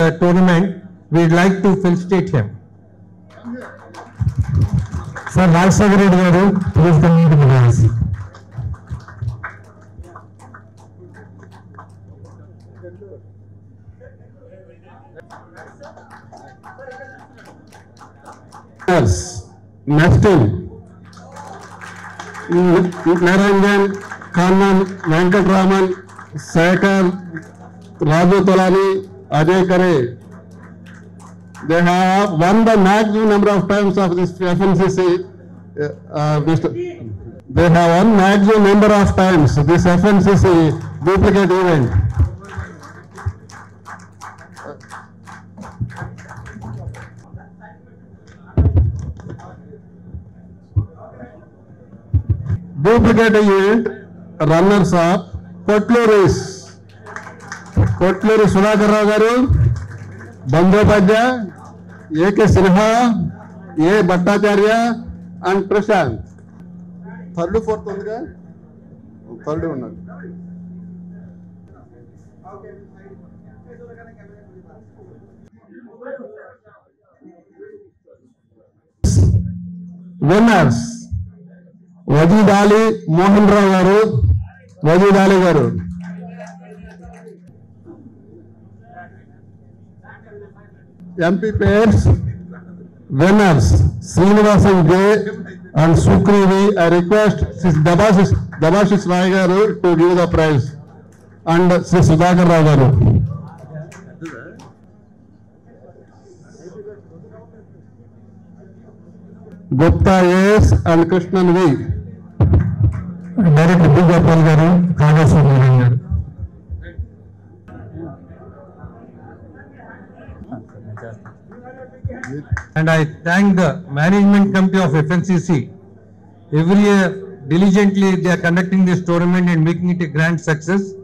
tournament, we'd like to felicitate him. Sir, Rajsagar Reddy garu, please come to the dais. Next team, Naranjan, Kannan, Venkatraman, Sekar, Raju Tolani, Ajay Kare. They have won the maximum number of times of this FNCC. They have won maximum number of times this FNCC duplicate event. Duplicate event runners up Kotluri Sudhakar Rao garu, Bandyopadhyay, A.K. Sinha, A. Bhattacharya and Prashant. Third, fourth undiga? Third unnadu. Winners. Wajid Ali Mohan Rao garu, Wajid Ali garu. MP pairs, winners Srinivasan J and Sukri V. I request Dabashis Rai garu to give the prize and Sri Sudhakar Rao garu. Gupta S and Krishnan V. Director B. Gopal garu, Kagasa garu. And I thank the management committee of FNCC. Every year, diligently, they are conducting this tournament and making it a grand success.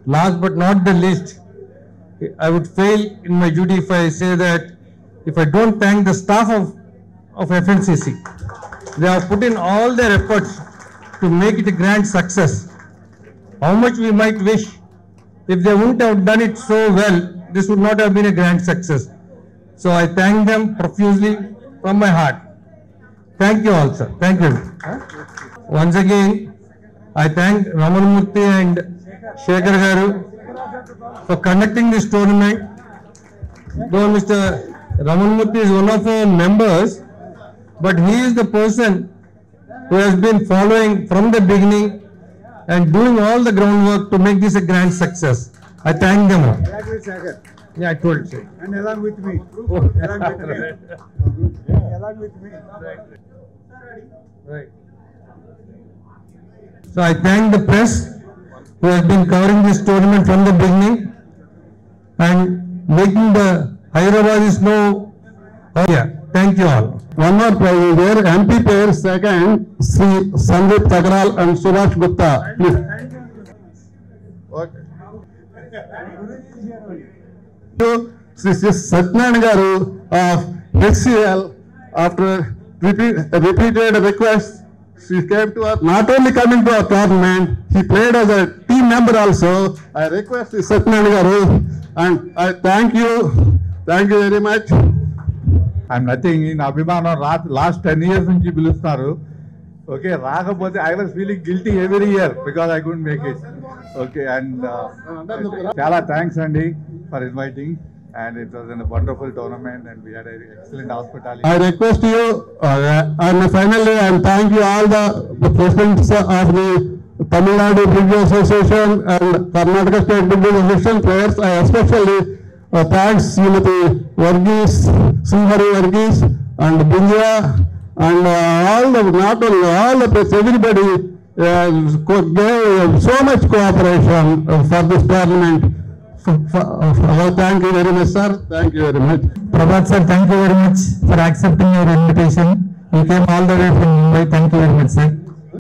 Last but not the least, I would fail in my duty if I say that if I don't thank the staff of FNCC. They have put in all their efforts to make it a grand success. How much we might wish, if they wouldn't have done it so well, this would not have been a grand success. So I thank them profusely from my heart. Thank you all, sir. Thank you. Once again, I thank Ramanmurthy and Shekhar garu for conducting this tournament. Though Mr. Ramanmurthy is one of our members, but he is the person who has been following from the beginning and doing all the groundwork to make this a grand success. I thank them all. Yeah, I told you. And along with me. Along with me. Right. So I thank the press who has been covering this tournament from the beginning and making the Hyderabadis know. Oh yeah, thank you all. One more prize is there. MP pair second, Sri Sandeep Tagral and Subhash Gupta. Please. Okay. Sri Satyanarayana garu of HCL, after repeated requests, she came to us, not only coming to our tournament, he played as a team member also. I request Sri Satyanarayana garu and I thank you very much. I'm nothing in Abhimana. Last 10 years nunchi pilustaru. Okay, రాకపోతే I was feeling guilty every year because I couldn't make it. Okay, and chala thanks Andy for inviting, and it was a wonderful tournament and we had an excellent hospitality. I request you and finally I thank you all the presidents of the Tamil Nadu Brigade Association and Karnataka State Brigade Association players. I especially thanks Srimati Varghese, Srihari Varghese and Bindya and not only all the press, everybody gave so much cooperation for this tournament. Thank you very much, sir. Thank you very much. Prabhat sir, thank you very much for accepting your invitation. You came all the way from Mumbai. Thank you very much, sir.